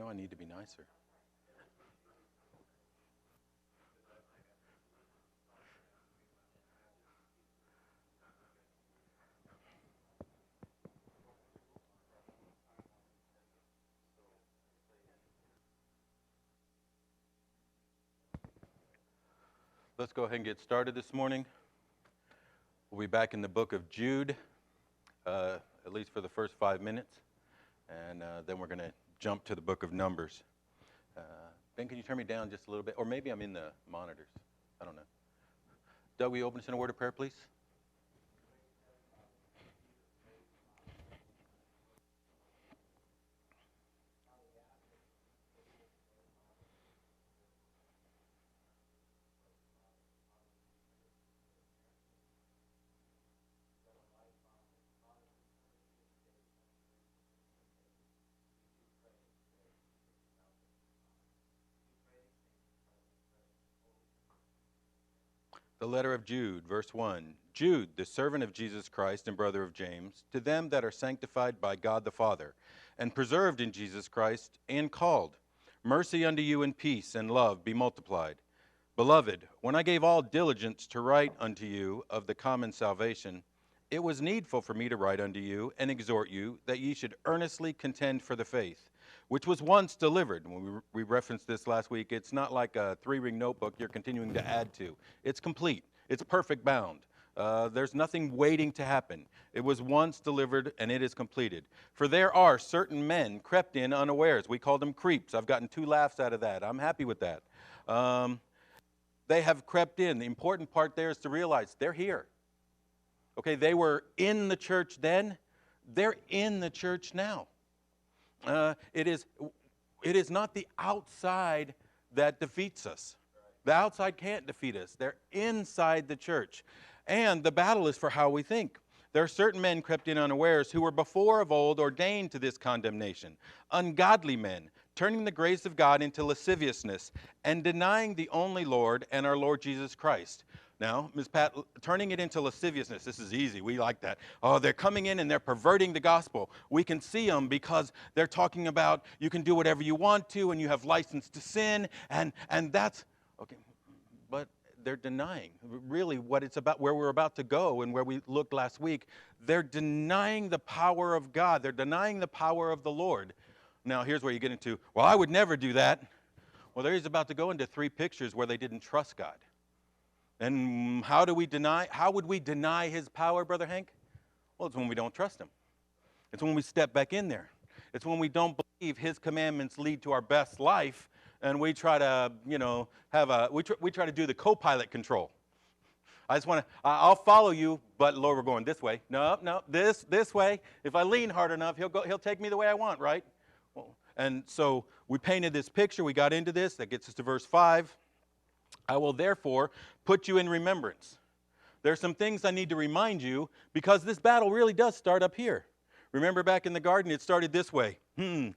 know I need to be nicer. Let's go ahead and get started this morning. We'll be back in the book of Jude, at least for the first 5 minutes, and then we're going to jump to the book of Numbers. Ben, can you turn me down just a little bit? Or maybe I'm in the monitors. I don't know. Doug, will you open us in a word of prayer, please? The letter of Jude, verse 1. Jude, the servant of Jesus Christ and brother of James, to them that are sanctified by God the Father, and preserved in Jesus Christ, and called, mercy unto you and peace and love be multiplied. Beloved, when I gave all diligence to write unto you of the common salvation, it was needful for me to write unto you and exhort you that ye should earnestly contend for the faith, which was once delivered. When we referenced this last week, it's not like a 3-ring notebook you're continuing to add to. It's complete. It's perfect bound. There's nothing waiting to happen. It was once delivered, and it is completed. For there are certain men crept in unawares. We call them creeps. I've gotten 2 laughs out of that. I'm happy with that. They have crept in. The important part there is to realize they're here. Okay, they were in the church then. They're in the church now. It is not the outside that defeats us. The outside can't defeat us. They're inside the church. And the battle is for how we think. There are certain men crept in unawares who were before of old ordained to this condemnation, ungodly men, turning the grace of God into lasciviousness and denying the only Lord and our Lord Jesus Christ. Now, Ms. Pat, turning it into lasciviousness, this is easy. We like that. Oh, they're coming in and they're perverting the gospel. We can see them because they're talking about you can do whatever you want to and you have license to sin, and that's, okay, but they're denying really what it's about, where we're about to go and where we looked last week. They're denying the power of God. They're denying the power of the Lord. Now, here's where you get into, well, I would never do that. Well, there he's about to go into 3 pictures where they didn't trust God. And how would we deny his power, Brother Hank? Well, it's when we don't trust him. It's when we step back in there. It's when we don't believe his commandments lead to our best life, and we try to, we try to do the co-pilot control. I'll follow you, but Lord, we're going this way. No, this way. If I lean hard enough, he'll take me the way I want, right? Well, and so we painted this picture. We got into this. That gets us to verse 5. I will therefore put you in remembrance. There's some things I need to remind you because this battle really does start up here. Remember back in the garden, it started this way. And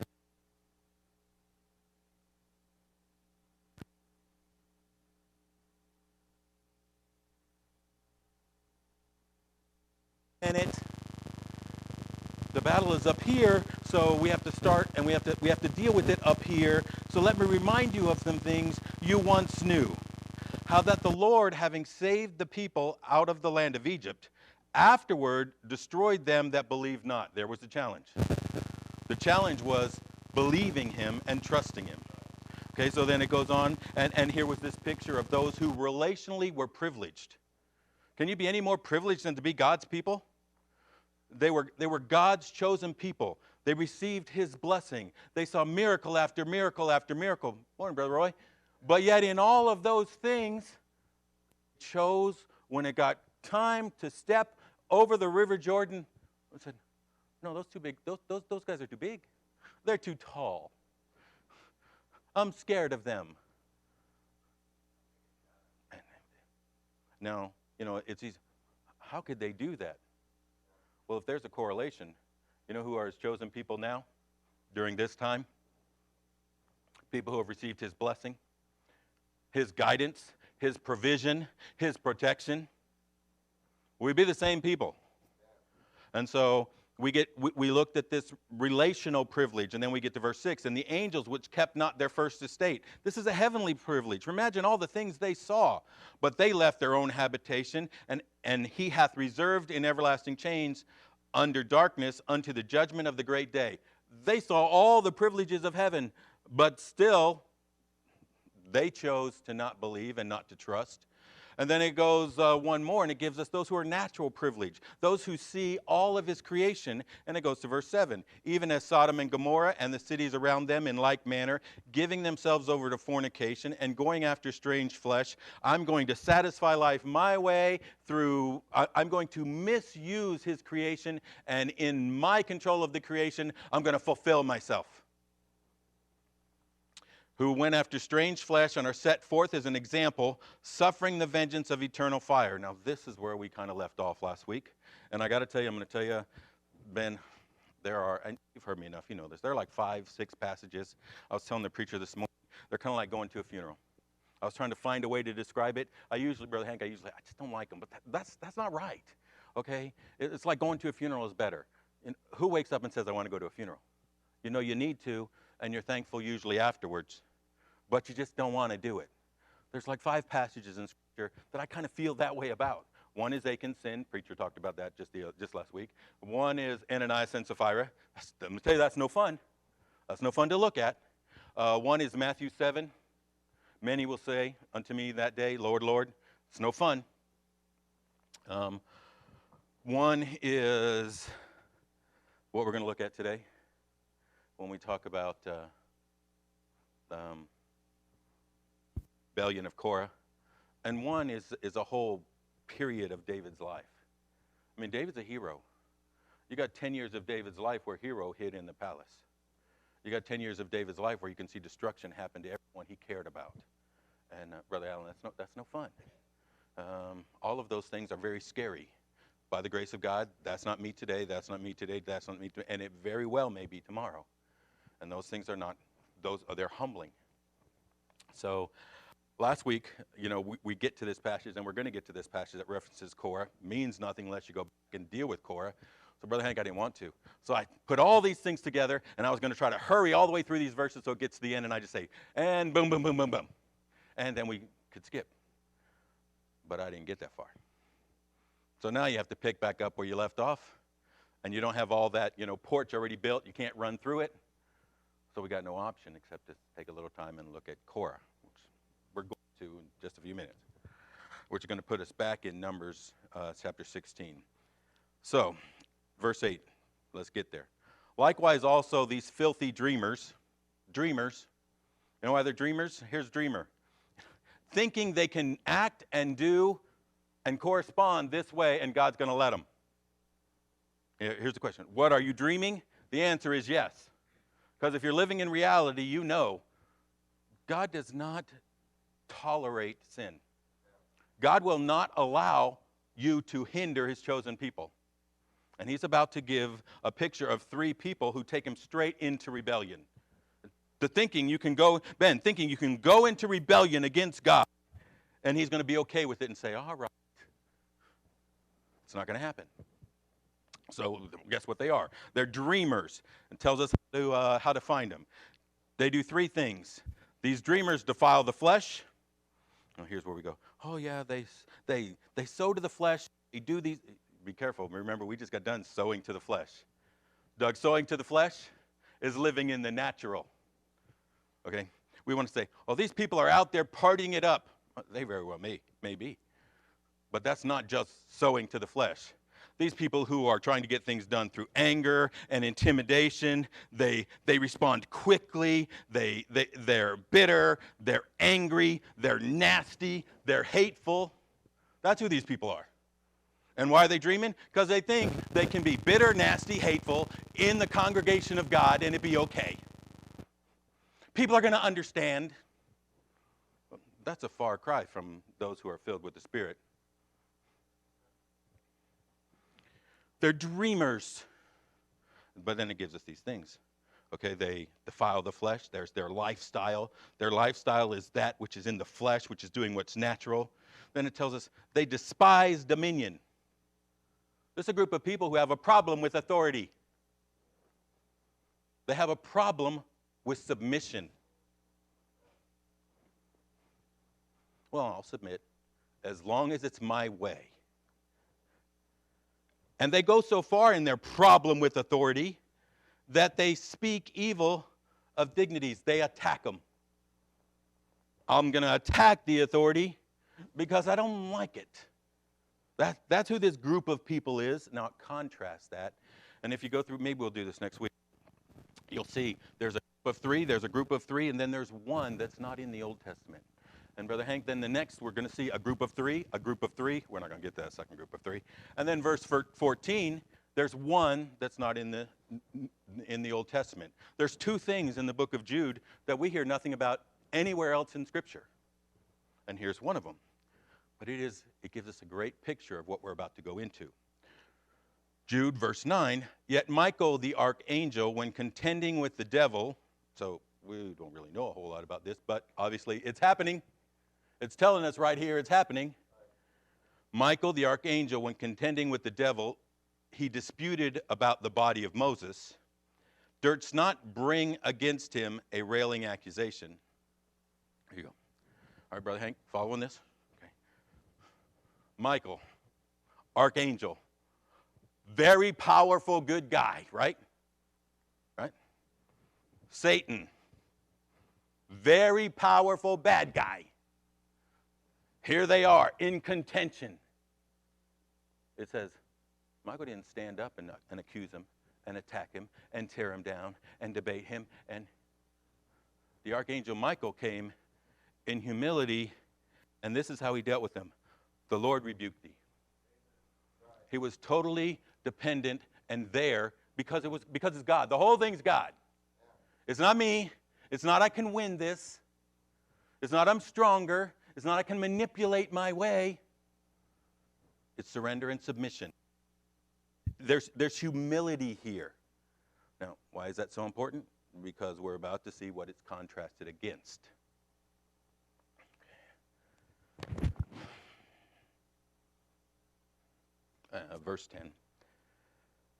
the battle is up here, so we have to start and we have to deal with it up here. So let me remind you of some things you once knew. How that the Lord, having saved the people out of the land of Egypt, afterward destroyed them that believed not. There was the challenge. The challenge was believing him and trusting him. Okay, so then it goes on, and here was this picture of those who relationally were privileged. Can you be any more privileged than to be God's people? They were God's chosen people. They received his blessing. They saw miracle after miracle after miracle. Morning, Brother Roy. But yet in all of those things, chose when it got time to step over the River Jordan, I said, no, those too big. Those guys are too big. They're too tall. I'm scared of them. Now, it's easy. How could they do that? Well, if there's a correlation, you know who are his chosen people now during this time? People who have received his blessing, his guidance, his provision, his protection. We'd be the same people. And so We looked at this relational privilege, and then we get to verse 6, and the angels which kept not their first estate. This is a heavenly privilege. Imagine all the things they saw, but they left their own habitation, and he hath reserved in everlasting chains under darkness unto the judgment of the great day. They saw all the privileges of heaven, but still they chose to not believe and not to trust. And then it goes one more, and it gives us those who are natural privilege, those who see all of his creation. And it goes to verse 7. Even as Sodom and Gomorrah and the cities around them in like manner, giving themselves over to fornication and going after strange flesh, I'm going to satisfy life my way through, I'm going to misuse his creation, and in my control of the creation, I'm going to fulfill myself. Who went after strange flesh and are set forth as an example, suffering the vengeance of eternal fire. Now, this is where we kind of left off last week. And I got to tell you, I'm going to tell you, Ben, there are, and you've heard me enough, you know this, there are like 5, 6 passages. I was telling the preacher this morning, they're kind of like going to a funeral. I was trying to find a way to describe it. Brother Hank, I just don't like them, but that's not right, okay? It's like going to a funeral is better. And who wakes up and says, I want to go to a funeral? You know, you need to, and you're thankful usually afterwards. But you just don't want to do it. There's like 5 passages in Scripture that I kind of feel that way about. One is Achan's sin. Preacher talked about that just last week. One is Ananias and Sapphira. Let me tell you, that's no fun. That's no fun to look at. One is Matthew 7. Many will say unto me that day, Lord, Lord. It's no fun. One is what we're going to look at today when we talk about rebellion of Korah, and one is a whole period of David's life. I mean, David's a hero. You got 10 years of David's life where hero hid in the palace. You got 10 years of David's life where you can see destruction happen to everyone he cared about. And Brother Allen, that's no fun. All of those things are very scary. By the grace of God, that's not me today, that's not me today, that's not me today, and it very well may be tomorrow. And those things are not, they're humbling. So last week, you know, we get to this passage, and we're going to get to this passage that references Korah. Means nothing unless you go back and deal with Korah. So, Brother Hank, I didn't want to. So I put all these things together, and I was going to try to hurry all the way through these verses so it gets to the end, and I just say, and boom, boom, boom, boom, boom. And then we could skip. But I didn't get that far. So now you have to pick back up where you left off, and you don't have all that, you know, porch already built. You can't run through it. So we got no option except to take a little time and look at Korah, which we're going to in just a few minutes, which is going to put us back in Numbers chapter 16. So, verse 8, let's get there. Likewise also these filthy dreamers, you know why they're dreamers? Here's dreamer. Thinking they can act and do and correspond this way, and God's going to let them. Here's the question. What are you dreaming? The answer is yes. Because if you're living in reality, you know God does not tolerate sin. God will not allow you to hinder his chosen people. And he's about to give a picture of 3 people who take him straight into rebellion. Thinking you can go into rebellion against God, and he's going to be okay with it and say, all right. It's not going to happen. So guess what they are? They're dreamers. It tells us how to find them. They do 3 things. These dreamers defile the flesh. Oh, here's where we go. Oh yeah, they sow to the flesh. They do these. Be careful. Remember, we just got done sowing to the flesh. Doug, sowing to the flesh is living in the natural. Okay? We want to say, oh, these people are out there partying it up. They very well may be. But that's not just sowing to the flesh. These people who are trying to get things done through anger and intimidation, they respond quickly, they're bitter, they're angry, they're nasty, they're hateful. That's who these people are. And why are they dreaming? Because they think they can be bitter, nasty, hateful in the congregation of God and it'd be okay. People are going to understand. That's a far cry from those who are filled with the Spirit. They're dreamers. But then it gives us these things. Okay, they defile the flesh. There's their lifestyle. Their lifestyle is that which is in the flesh, which is doing what's natural. Then it tells us they despise dominion. This is a group of people who have a problem with authority. They have a problem with submission. Well, I'll submit as long as it's my way. And they go so far in their problem with authority that they speak evil of dignities. They attack them. I'm going to attack the authority because I don't like it. That's who this group of people is. Now, contrast that. And if you go through, maybe we'll do this next week. You'll see there's a group of three, and then there's one that's not in the Old Testament. And Brother Hank, then the next we're going to see a group of three. We're not going to get that second group of three. And then verse 14, there's one that's not in the Old Testament. There's two things in the book of Jude that we hear nothing about anywhere else in Scripture. And here's one of them. But it gives us a great picture of what we're about to go into. Jude, verse 9, yet Michael the archangel, when contending with the devil, so we don't really know a whole lot about this, but obviously it's happening. It's telling us right here it's happening. Michael the archangel, when contending with the devil, he disputed about the body of Moses, durst not bring against him a railing accusation. Here you go. All right, Brother Hank, following this? Okay. Michael, archangel, very powerful, good guy, right? Right? Satan, very powerful, bad guy. Here they are in contention. It says, Michael didn't stand up and accuse him and attack him and tear him down and debate him. And the archangel Michael came in humility, and this is how he dealt with them. The Lord rebuked thee. He was totally dependent and there because it's God. The whole thing's God. It's not me. It's not I can win this. It's not I'm stronger. It's not I can manipulate my way. It's surrender and submission. There's humility here. Now, why is that so important? Because we're about to see what it's contrasted against. Verse 10.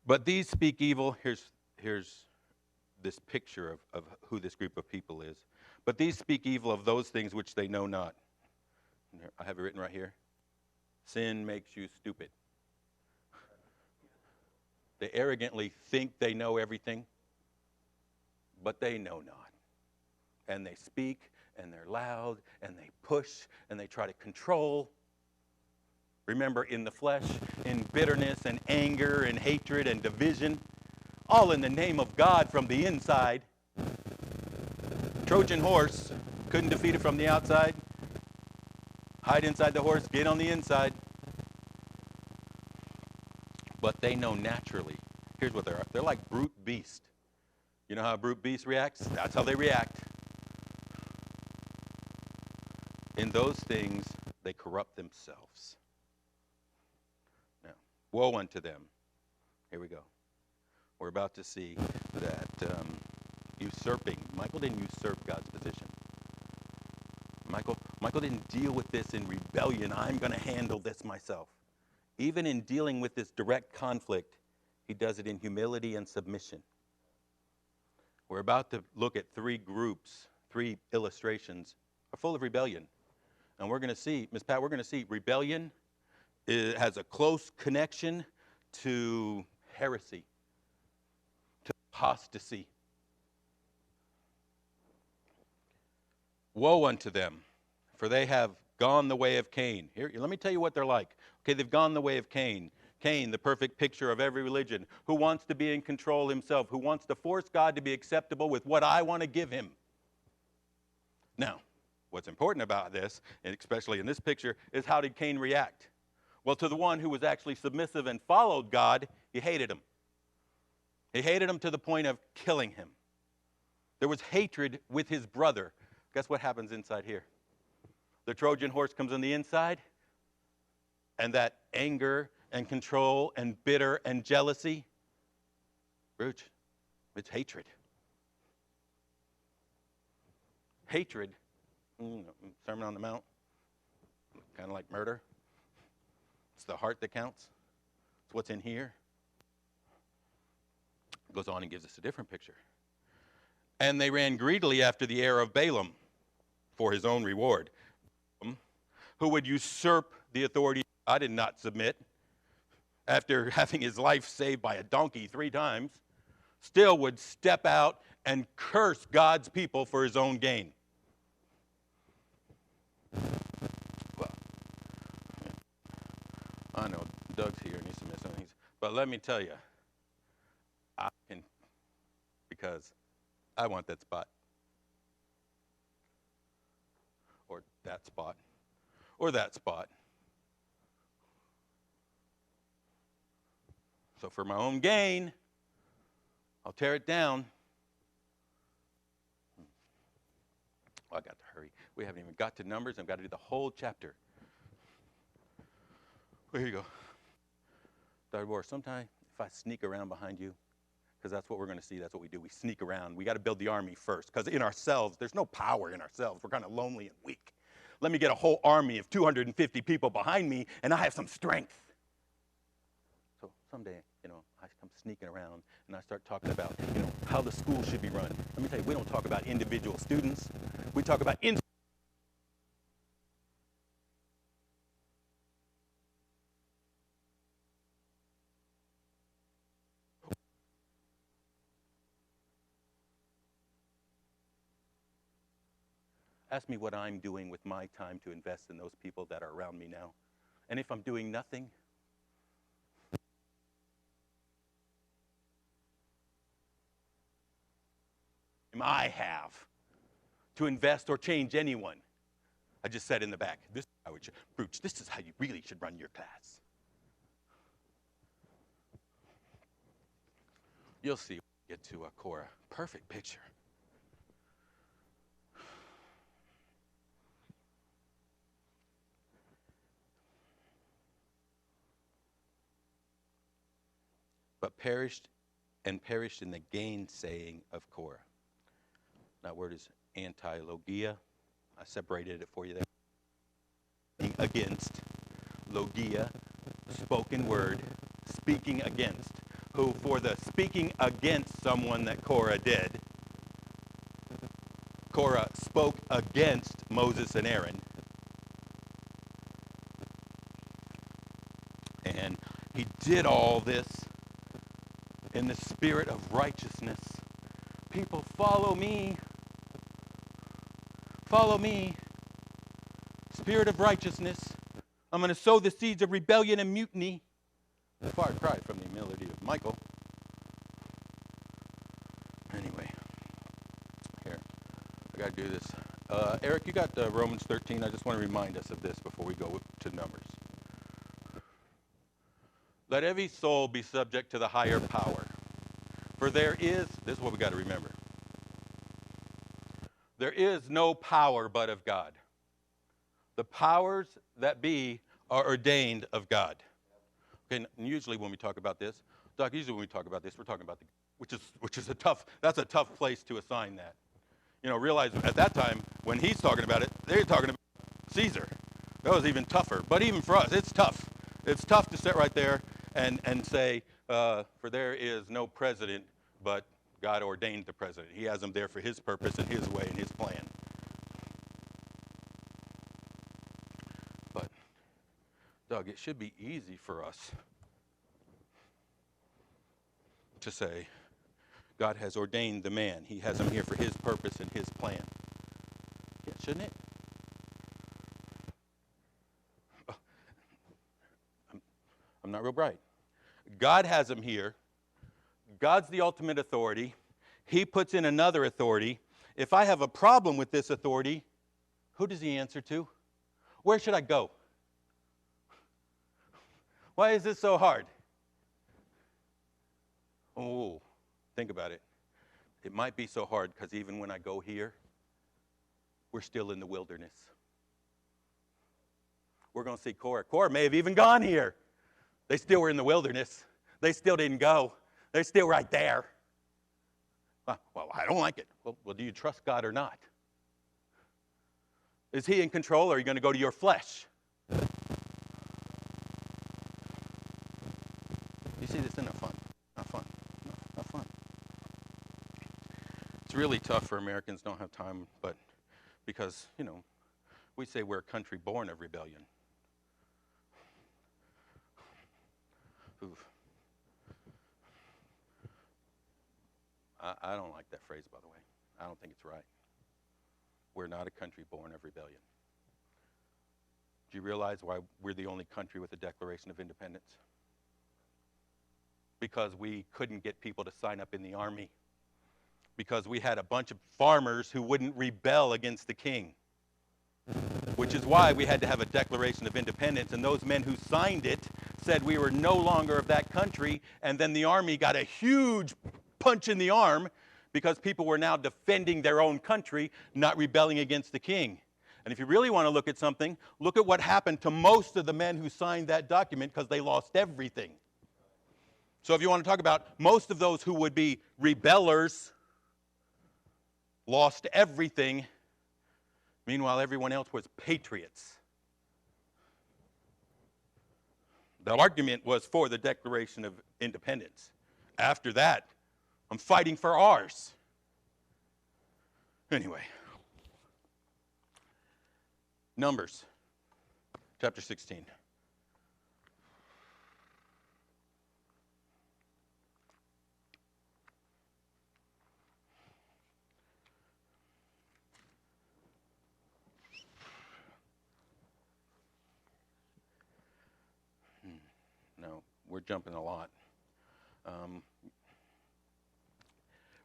But these speak evil. Here's this picture of who this group of people is. But these speak evil of those things which they know not. I have it written right here. Sin makes you stupid. They arrogantly think they know everything, but they know not. And they speak, and they're loud, and they push, and they try to control. Remember, in the flesh, in bitterness and anger and hatred and division, all in the name of God from the inside. Trojan horse, couldn't defeat it from the outside. Hide inside the horse, get on the inside. But they know naturally. Here's what they are. They're like brute beast. You know how a brute beast reacts? That's how they react. In those things, they corrupt themselves. Now, woe unto them. Here we go. We're about to see that usurping. Michael didn't usurp God's position. Michael didn't deal with this in rebellion. I'm going to handle this myself. Even in dealing with this direct conflict, he does it in humility and submission. We're about to look at three groups, three illustrations are full of rebellion. And we're going to see, Ms. Pat, we're going to see rebellion has a close connection to heresy, to apostasy. Woe unto them, for they have gone the way of Cain. Here, let me tell you what they're like. Okay, they've gone the way of Cain. Cain, the perfect picture of every religion, who wants to be in control himself, who wants to force God to be acceptable with what I want to give him. Now, what's important about this, and especially in this picture, is how did Cain react? Well, to the one who was actually submissive and followed God, he hated him. He hated him to the point of killing him. There was hatred with his brother. Guess what happens inside here? The Trojan horse comes on the inside, and that anger and control and bitter and jealousy, Rooch, it's hatred. Hatred, Sermon on the Mount, kind of like murder. It's the heart that counts. It's what's in here. It goes on and gives us a different picture. And they ran greedily after the heir of Balaam for his own reward, who would usurp the authority of God and not submit, after having his life saved by a donkey 3 times, still would step out and curse God's people for his own gain. Well, I know Doug's here and he's submitting something, but let me tell you, I can, because I want that spot, or that spot, or that spot. So for my own gain, I'll tear it down. Oh, I got to hurry. We haven't even got to Numbers. I've got to do the whole chapter. Well, here you go. Dr. Bohr, sometimes if I sneak around behind you, because that's what we're going to see, that's what we do. We sneak around. We got to build the army first, because in ourselves, there's no power in ourselves. We're kind of lonely and weak. Let me get a whole army of 250 people behind me, and I have some strength. So someday, I come sneaking around and I start talking about, how the school should be run. Let me tell you, we don't talk about individual students. We talk about Ask me what I'm doing with my time to invest in those people that are around me now. And if I'm doing nothing, I have to invest or change anyone. I just said in the back, this is how Brooch, this is how you really should run your class. You'll see when we get to Korah. Perfect picture. But perished in the gainsaying of Korah. That word is anti-logia. I separated it for you there. Against. Logia, spoken word, speaking against. Who, for the speaking against someone that Korah did, Korah spoke against Moses and Aaron. And he did all this in the spirit of righteousness. People, follow me. Follow me. Spirit of righteousness. I'm going to sow the seeds of rebellion and mutiny. A far cry from the humility of Michael. Anyway, here, I got to do this. Eric, you got Romans 13. I just want to remind us of this before we go to Numbers. Let every soul be subject to the higher power. For this is what we got to remember. There is no power but of God. The powers that be are ordained of God. Okay, and usually when we talk about this, Doc, we're talking about that's a tough place to assign that. Realize at that time, when he's talking about it, they're talking about Caesar. That was even tougher. But even for us, it's tough. It's tough to sit right there and say, for there is no president, but God ordained the president. He has him there for his purpose and his way and his plan. But, Doug, it should be easy for us to say, God has ordained the man. He has him here for his purpose and his plan. Yeah, shouldn't it? I'm not real bright. God has him here. God's the ultimate authority. He puts in another authority. If I have a problem with this authority, who does he answer to? Where should I go? Why is this so hard? Oh, think about it. It might be so hard because even when I go here, we're still in the wilderness. We're going to see Korah. Korah may have even gone here. They still were in the wilderness. They still didn't go. They're still right there. Well, I don't like it. Well, do you trust God or not? Is he in control, or are you going to go to your flesh? You see, this isn't fun. Not fun. No, not fun. It's really tough for Americans, don't have time, but because, we say we're a country born of rebellion. Oof. I don't like that phrase, by the way. I don't think it's right. We're not a country born of rebellion. Do you realize why we're the only country with a Declaration of Independence? Because we couldn't get people to sign up in the army. Because we had a bunch of farmers who wouldn't rebel against the king. Which is why we had to have a Declaration of Independence, and those men who signed it said we were no longer of that country, and then the army got a huge punch in the arm because people were now defending their own country, not rebelling against the king. And if you really want to look at something, look at what happened to most of the men who signed that document, because they lost everything. So if you want to talk about most of those who would be rebellers lost everything. Meanwhile, everyone else was patriots. The argument was for the Declaration of Independence. After that, I'm fighting for ours. Anyway. Numbers, chapter 16. No, we're jumping a lot.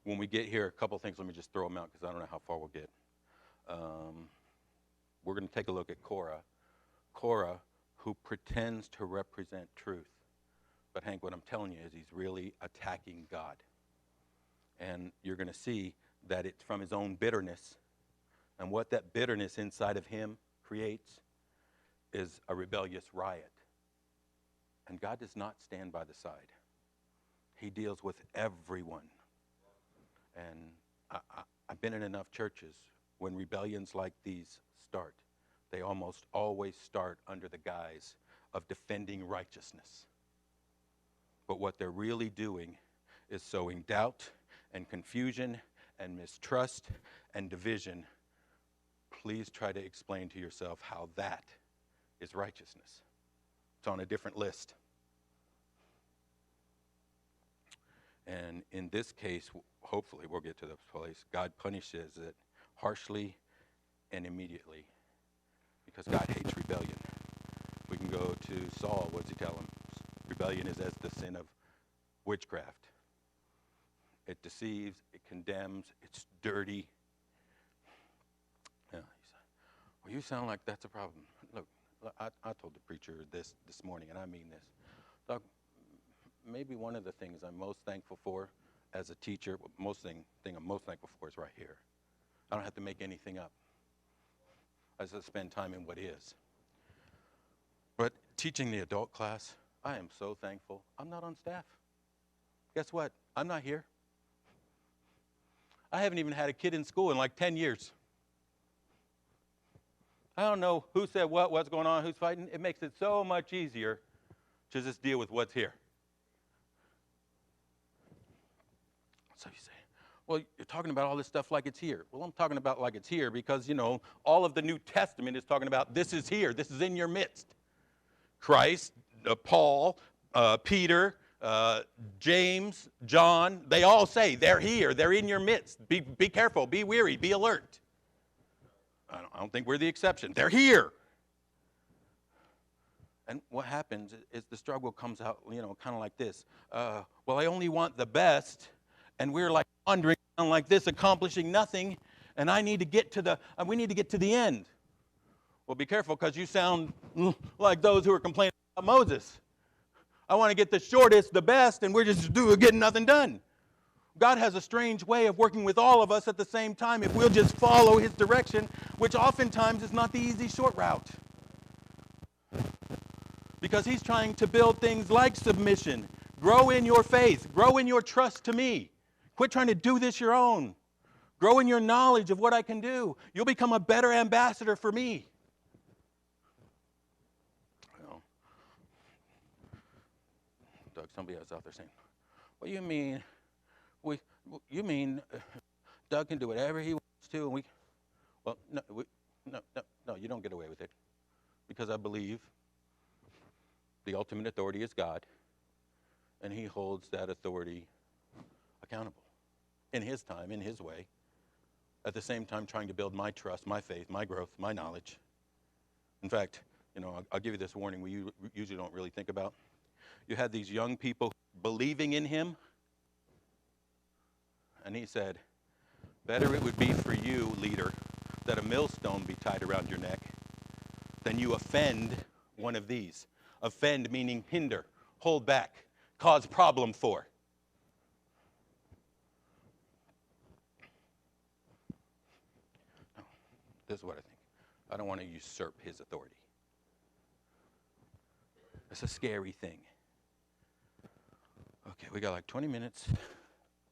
When we get here, a couple things, let me just throw them out because I don't know how far we'll get. We're going to take a look at Korah. Korah, who pretends to represent truth. But Hank, what I'm telling you is he's really attacking God. And you're going to see that it's from his own bitterness. And what that bitterness inside of him creates is a rebellious riot. And God does not stand by the side. He deals with everyone. And I've been in enough churches when rebellions like these start. They almost always start under the guise of defending righteousness. But what they're really doing is sowing doubt and confusion and mistrust and division. Please try to explain to yourself how that is righteousness. It's on a different list. And in this case, hopefully we'll get to the place, God punishes it harshly and immediately because God hates rebellion. We can go to Saul. What does he tell him? Rebellion is as the sin of witchcraft. It deceives, it condemns, it's dirty. Yeah, well, you sound like that's a problem. Look, I told the preacher this morning, and I mean this. Doug, maybe one of the things I'm most thankful for as a teacher, thing I'm most thankful for is right here. I don't have to make anything up. I just spend time in what is. But teaching the adult class, I am so thankful. I'm not on staff. Guess what? I'm not here. I haven't even had a kid in school in like 10 years. I don't know who said what's going on, who's fighting. It makes it so much easier to just deal with what's here. So you say, well, you're talking about all this stuff like it's here. Well, I'm talking about like it's here because, all of the New Testament is talking about this is here. This is in your midst. Christ, Paul, Peter, James, John, they all say they're here. They're in your midst. Be careful. Be wary. Be alert. I don't think we're the exception. They're here. And what happens is the struggle comes out, kind of like this. Well, I only want the best. And we're like wandering around like this, accomplishing nothing. And we need to get to the end. Well, be careful because you sound like those who are complaining about Moses. I want to get the shortest, the best, and we're just getting nothing done. God has a strange way of working with all of us at the same time if we'll just follow his direction, which oftentimes is not the easy short route. Because he's trying to build things like submission. Grow in your faith. Grow in your trust to me. Quit trying to do this your own. Grow in your knowledge of what I can do. You'll become a better ambassador for me. Doug, Doug, somebody else out there saying, "What do you mean? You mean Doug can do whatever he wants to, and we?" Well, no, you don't get away with it, because I believe the ultimate authority is God, and He holds that authority accountable in His time, in His way. At the same time, trying to build my trust, my faith, my growth, my knowledge. In fact, I'll give you this warning we usually don't really think about. You had these young people believing in Him, and He said, "Better it would be for you, leader, that a millstone be tied around your neck than you offend one of these." Offend meaning hinder, hold back, cause problem for. No, this is what I think. I don't want to usurp His authority. It's a scary thing. Okay, we got like 20 minutes.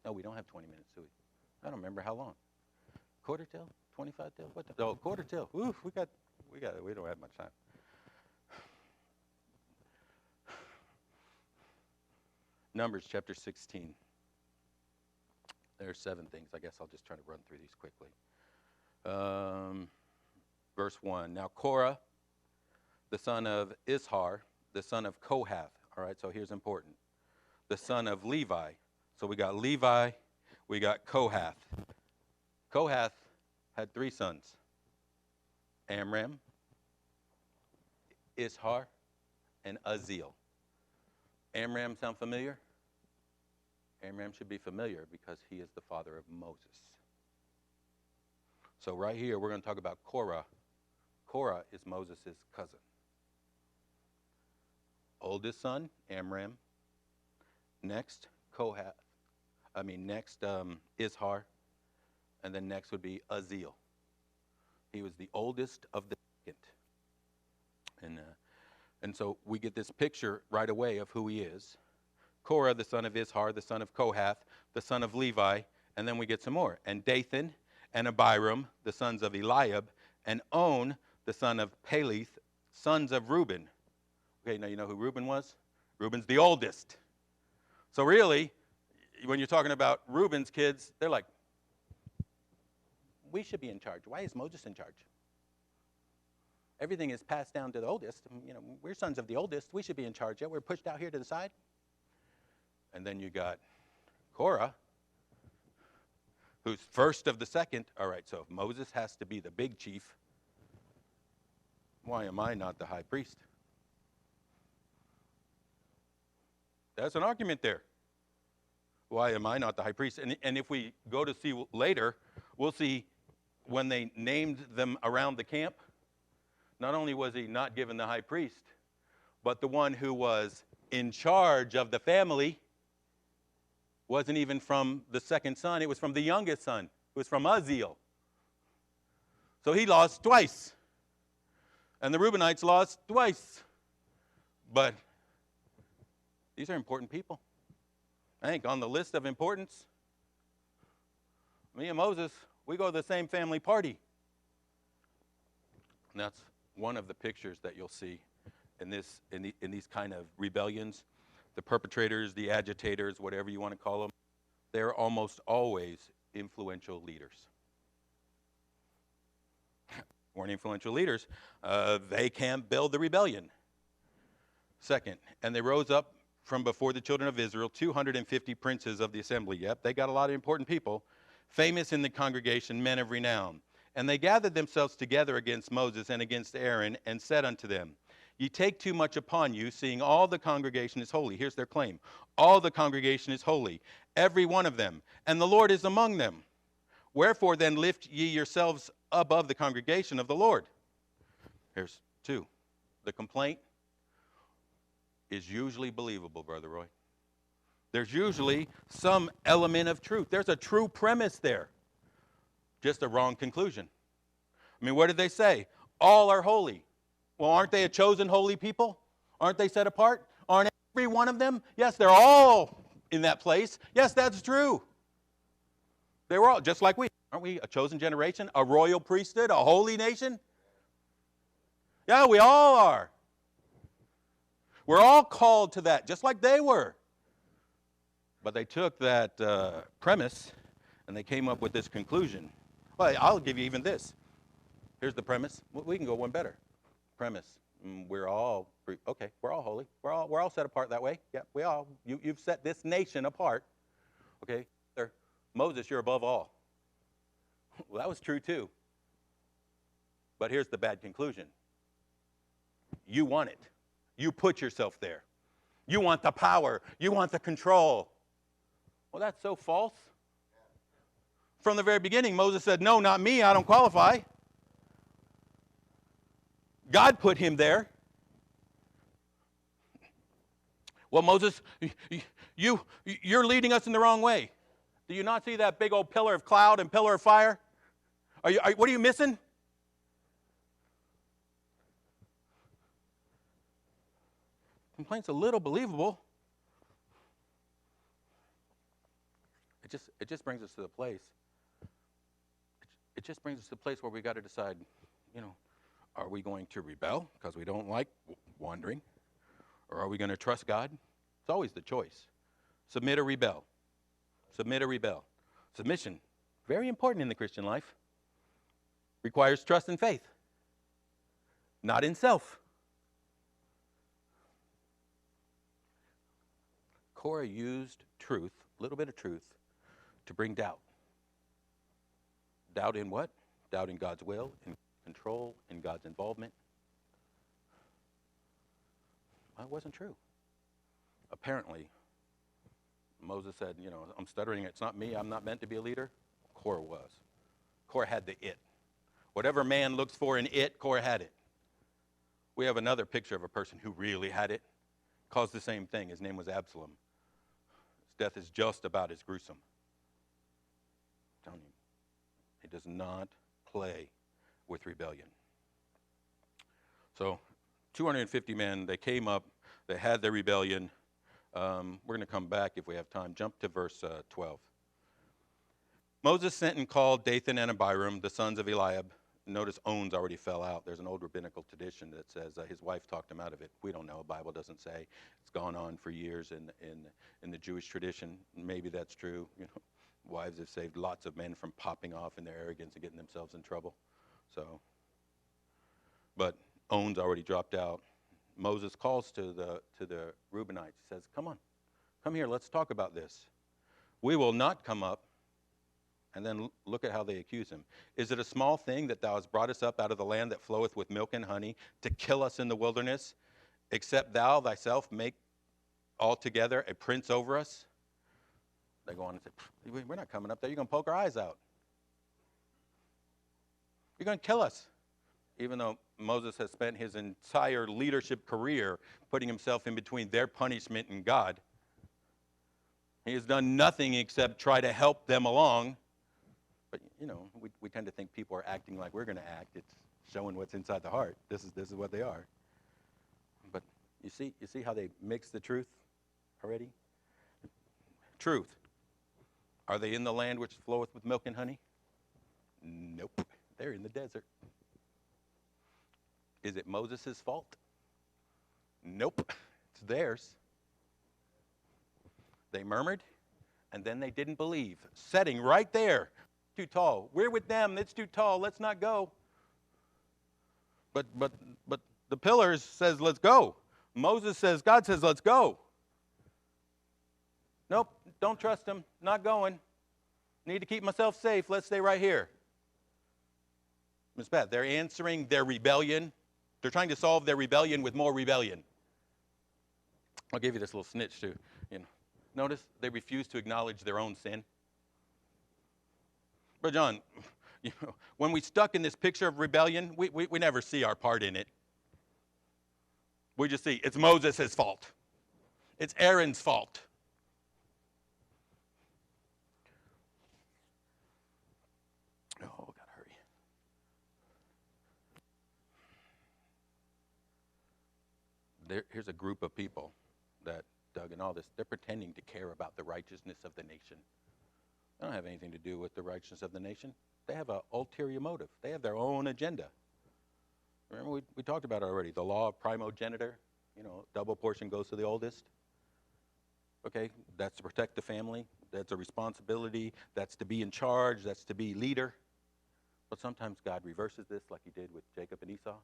No, we don't have 20 minutes, do we? I don't remember how long. Quarter till? 25 till? What the? Oh, quarter till. Oof, we don't have much time. Numbers chapter 16. There are 7 things. I guess I'll just try to run through these quickly. Verse 1. Now Korah, the son of Ishar, the son of Kohath. All right, so here's important. The son of Levi. So we got Levi, we got Kohath. Kohath had 3 sons. Amram, Ishar, and Uzziel. Amram sound familiar? Amram should be familiar because he is the father of Moses. So right here, we're going to talk about Korah. Korah is Moses' cousin. Oldest son, Amram. Next, Ishar. And then next would be Uzziel. He was the oldest of the second. And so we get this picture right away of who he is. Korah, the son of Ishar, the son of Kohath, the son of Levi, and then we get some more. And Dathan and Abiram, the sons of Eliab, and On, the son of Peleth, sons of Reuben. Okay, now you know who Reuben was? Reuben's the oldest. So really, when you're talking about Reuben's kids, they're like, we should be in charge. Why is Moses in charge? Everything is passed down to the oldest. We're sons of the oldest. We should be in charge. Yeah, we're pushed out here to the side. And then you got Korah, who's first of the second. All right, so if Moses has to be the big chief, why am I not the high priest? That's an argument there. Why am I not the high priest? And if we go to see later, we'll see when they named them around the camp, not only was he not given the high priest, but the one who was in charge of the family wasn't even from the second son. It was from the youngest son. It was from Uzziel. So he lost twice. And the Reubenites lost twice. But these are important people. I think on the list of importance, me and Moses, we go to the same family party. And that's one of the pictures that you'll see in these kind of rebellions. The perpetrators, the agitators, whatever you want to call them, they're almost always influential leaders. Weren't influential leaders, they can't build the rebellion. Second, and they rose up from before the children of Israel, 250 princes of the assembly. Yep, they got a lot of important people, famous in the congregation, men of renown. And they gathered themselves together against Moses and against Aaron, and said unto them, Ye take too much upon you, seeing all the congregation is holy. Here's their claim. All the congregation is holy, every one of them, and the Lord is among them. Wherefore then lift ye yourselves above the congregation of the Lord. Here's 2. The complaint is usually believable, Brother Roy. There's usually some element of truth. There's a true premise there. Just a wrong conclusion. I mean, what did they say? All are holy. Well, aren't they a chosen holy people? Aren't they set apart? Aren't every one of them? Yes, they're all in that place. Yes, that's true. They were all, just like we. Aren't we a chosen generation, a royal priesthood, a holy nation? Yeah, we all are. We're all called to that, just like they were. But they took that premise and they came up with this conclusion. Well, I'll give you even this. Here's the premise. We can go one better. Premise. We're all okay. We're all holy. We're all set apart that way. Yeah, we all. You've set this nation apart. Okay. Moses, you're above all. Well, that was true too. But here's the bad conclusion. You want it. You put yourself there. You want the power. You want the control. Well, that's so false. From the very beginning, Moses said, no, not me. I don't qualify. God put him there. Well, Moses, you're leading us in the wrong way. Do you not see that big old pillar of cloud and pillar of fire? What are you missing? Complaint's a little believable. It just brings us to the place. It just brings us to the place where we got to decide, are we going to rebel because we don't like wandering? Or are we going to trust God? It's always the choice. Submit or rebel. Submit or rebel. Submission, very important in the Christian life. Requires trust and faith. Not in self. Korah used truth, a little bit of truth, to bring doubt. Doubt in what? Doubt in God's will, in control, in God's involvement. Well, it wasn't true. Apparently, Moses said, I'm stuttering. It's not me. I'm not meant to be a leader. Korah was. Korah had the it. Whatever man looks for in it, Korah had it. We have another picture of a person who really had it. Caused the same thing. His name was Absalom. His death is just about as gruesome. I'm telling you, he does not play with rebellion. So 250 men, they came up, they had their rebellion. We're going to come back if we have time. Jump to verse 12. Moses sent and called Dathan and Abiram, the sons of Eliab. Notice On's already fell out. There's an old rabbinical tradition that says his wife talked him out of it. We don't know. The Bible doesn't say. It's gone on for years in the Jewish tradition. Maybe that's true. Wives have saved lots of men from popping off in their arrogance and getting themselves in trouble. But On's already dropped out. Moses calls to the Reubenites. He says, come on, come here. Let's talk about this. We will not come up. And then look at how they accuse him. Is it a small thing that thou hast brought us up out of the land that floweth with milk and honey to kill us in the wilderness, except thou thyself make altogether a prince over us? They go on and say, we're not coming up there. You're going to poke our eyes out. You're going to kill us. Even though Moses has spent his entire leadership career putting himself in between their punishment and God. He has done nothing except try to help them along. But, we tend to think people are acting like we're going to act. It's showing what's inside the heart. This is what they are. But you see how they mix the truth already? Truth. Are they in the land which floweth with milk and honey? Nope. They're in the desert. Is it Moses' fault? Nope. It's theirs. They murmured, and then they didn't believe. Setting right there. Too tall. We're with them. It's too tall. Let's not go. But the pillars says, let's go. Moses says, God says, let's go. Nope, don't trust him. Not going. Need to keep myself safe. Let's stay right here. Ms. Pat, they're answering their rebellion. They're trying to solve their rebellion with more rebellion. I'll give you this little snitch too. Notice they refuse to acknowledge their own sin. Brother John, when we stuck in this picture of rebellion, we never see our part in it. We just see it's Moses' fault. It's Aaron's fault. Oh, gotta hurry. Here's a group of people that dug in all this. They're pretending to care about the righteousness of the nation. They don't have anything to do with the righteousness of the nation. They have an ulterior motive. They have their own agenda. Remember, we talked about it already. The law of primogeniture, double portion goes to the oldest. Okay, that's to protect the family. That's a responsibility. That's to be in charge. That's to be leader. But sometimes God reverses this like he did with Jacob and Esau,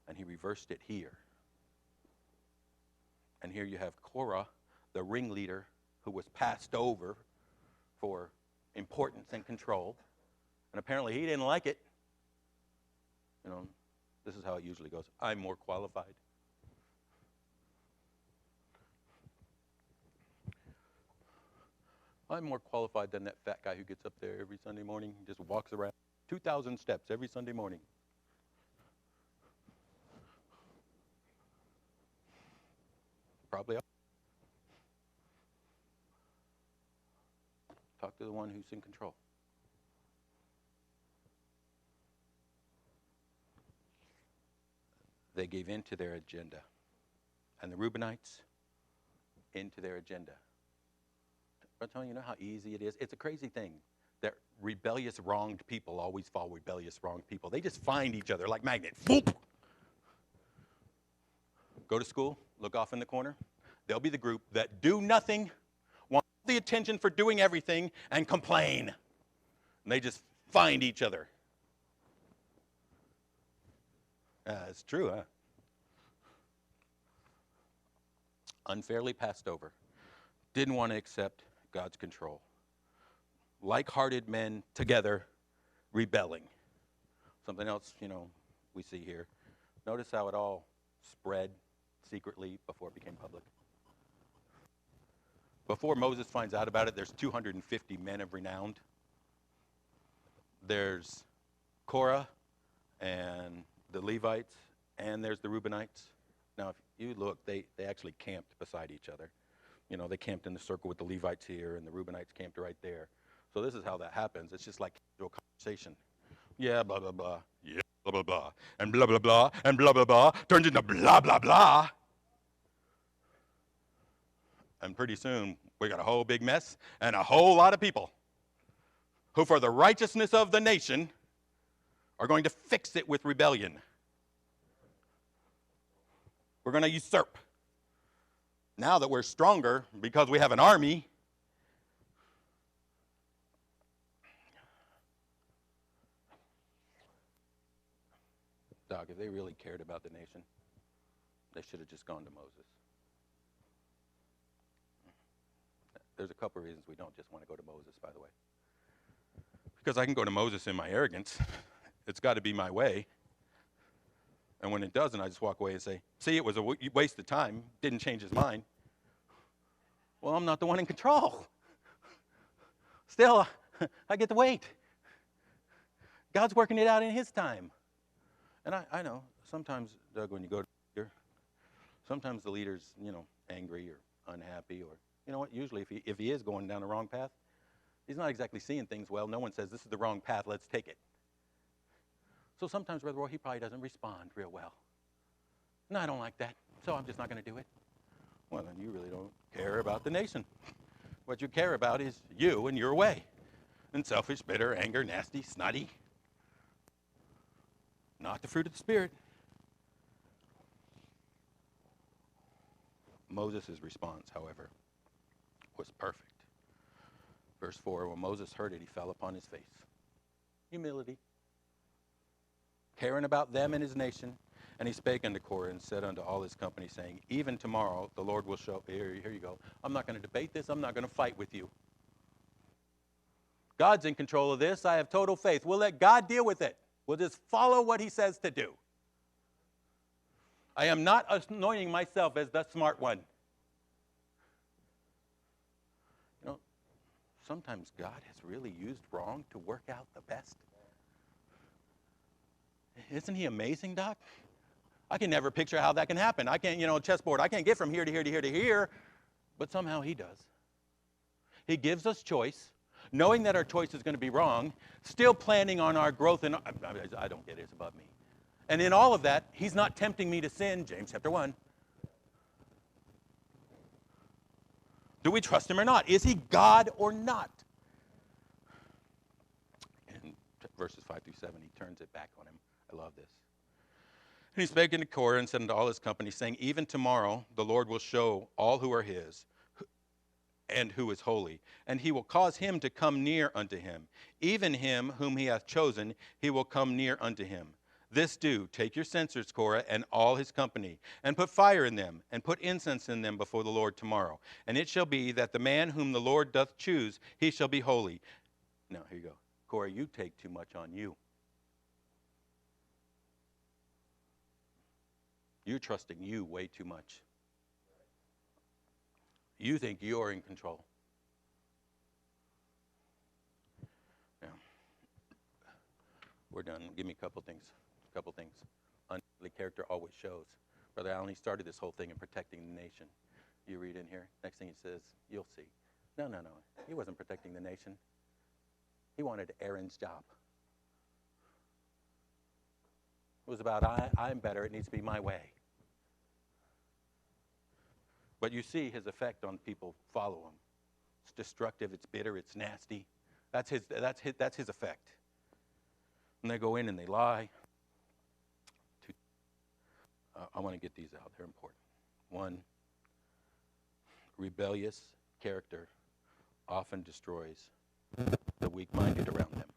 and he reversed it here. And here you have Korah, the ringleader, who was passed over for importance and control. And apparently he didn't like it. You know, this is how it usually goes. I'm more qualified. I'm more qualified than that fat guy who gets up there every Sunday morning and just walks around 2,000 steps every Sunday morning. Probably. Talk to the one who's in control. They gave in to their agenda. And the Reubenites, into their agenda. I'm telling you, know how easy it is? It's a crazy thing that rebellious, wronged people always follow rebellious, wronged people. They just find each other like magnets. Boop! Go to school, look off in the corner. They'll be the group that do nothing, want the attention for doing everything, and complain. And they just find each other. It's true, huh? Unfairly passed over. Didn't want to accept God's control. Like-hearted men together rebelling. Something else, we see here. Notice how it all spread secretly before it became public. Before Moses finds out about it, there's 250 men of renown. There's Korah and the Levites, and there's the Reubenites. Now, if you look, they actually camped beside each other. They camped in the circle with the Levites here, and the Reubenites camped right there. So this is how that happens. It's just like a conversation. Yeah, blah, blah, blah. Yeah, blah, blah, blah. And blah, blah, blah. And blah, blah, blah. Turns into blah, blah, blah. And pretty soon, we got a whole big mess and a whole lot of people who, for the righteousness of the nation, are going to fix it with rebellion. We're going to usurp. Now that we're stronger because we have an army, Doc, if they really cared about the nation, they should have just gone to Moses. There's a couple of reasons we don't just want to go to Moses, by the way. Because I can go to Moses in my arrogance. It's got to be my way. And when it doesn't, I just walk away and say, see, it was a waste of time. Didn't change his mind. Well, I'm not the one in control. Still, I get to wait. God's working it out in his time. And I know, sometimes, Doug, when you go to here, sometimes the leader's, angry or unhappy, or, you know what, usually if he is going down the wrong path, he's not exactly seeing things well. No one says, this is the wrong path, let's take it. So sometimes, Brother Roy, he probably doesn't respond real well. No, I don't like that, so I'm just not going to do it. Well, then you really don't care about the nation. What you care about is you and your way. And selfish, bitter, anger, nasty, snotty. Not the fruit of the Spirit. Moses' response, however, was perfect. Verse 4, when Moses heard it, he fell upon his face. Humility. Caring about them and his nation. And he spake unto Korah and said unto all his company, saying, even tomorrow the Lord will show, here you go. I'm not going to debate this. I'm not going to fight with you. God's in control of this. I have total faith. We'll let God deal with it. We'll just follow what he says to do. I am not anointing myself as the smart one. Sometimes God has really used wrong to work out the best. Isn't he amazing, Doc? I can never picture how that can happen. I can't, chessboard, I can't get from here to here to here to here, but somehow he does. He gives us choice, knowing that our choice is going to be wrong, still planning on our growth, and I don't get it, it's above me. And in all of that, he's not tempting me to sin, James chapter 1. Do we trust him or not? Is he God or not? In verses 5 through 7, he turns it back on him. I love this. And he spake unto Korah and said unto all his company, saying, even tomorrow the Lord will show all who are his, and who is holy. And he will cause him to come near unto him. Even him whom he hath chosen, he will come near unto him. This do, take your censers, Korah, and all his company, and put fire in them, and put incense in them before the Lord tomorrow. And it shall be that the man whom the Lord doth choose, he shall be holy. Now, here you go. Korah, you take too much on you. You're trusting you way too much. You think you're in control. Now, we're done. Give me a couple things. Ungodly character always shows. Brother Allen, he started this whole thing in protecting the nation. You read in here. Next thing he says, you'll see. No. He wasn't protecting the nation. He wanted Aaron's job. It was about, I'm better. It needs to be my way. But you see his effect on people follow him. It's destructive, it's bitter, it's nasty. That's his effect. And they go in and they lie. I want to get these out. They're important. One, rebellious character often destroys the weak-minded around them.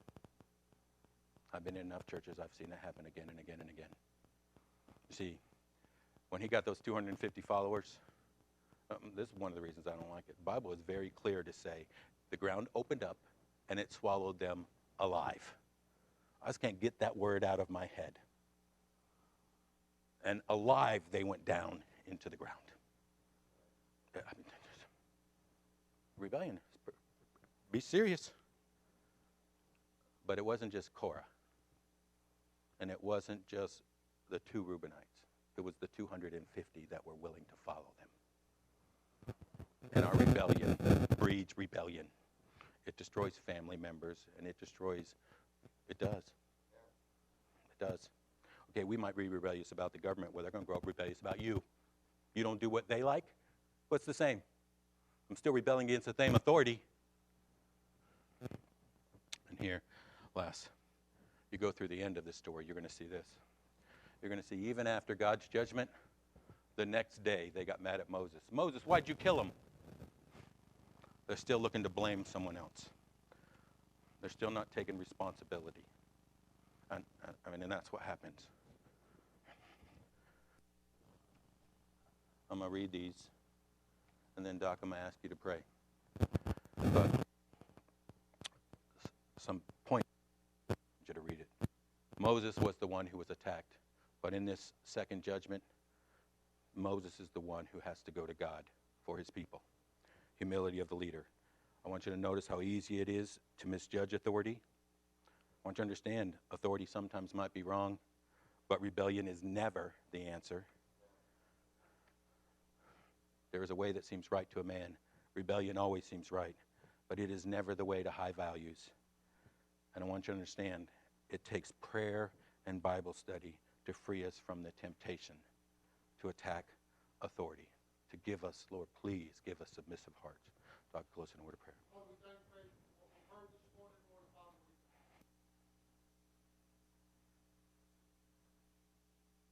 I've been in enough churches, I've seen it happen again and again and again. You see, when he got those 250 followers, this is one of the reasons I don't like it. The Bible is very clear to say the ground opened up and it swallowed them alive. I just can't get that word out of my head. And alive, they went down into the ground. Rebellion. Be serious. But it wasn't just Korah. And it wasn't just the 2 Reubenites. It was the 250 that were willing to follow them. And our rebellion breeds rebellion. It destroys family members, and it does. It does. Okay, we might be rebellious about the government. Well, they're going to grow up rebellious about you. You don't do what they like? What's the same? I'm still rebelling against the same authority. And here, last, you go through the end of this story, you're going to see this. You're going to see even after God's judgment, the next day they got mad at Moses. Moses, why'd you kill him? They're still looking to blame someone else. They're still not taking responsibility. And that's what happens. I'm going to read these, and then, Doc, I'm going to ask you to pray. But some point, I want you to read it. Moses was the one who was attacked, but in this second judgment, Moses is the one who has to go to God for his people. Humility of the leader. I want you to notice how easy it is to misjudge authority. I want you to understand authority sometimes might be wrong, but rebellion is never the answer. There is a way that seems right to a man. Rebellion always seems right, but it is never the way to high values. And I want you to understand, it takes prayer and Bible study to free us from the temptation to attack authority. To give us, Lord, please give us submissive hearts. Dr. Close in a word of prayer.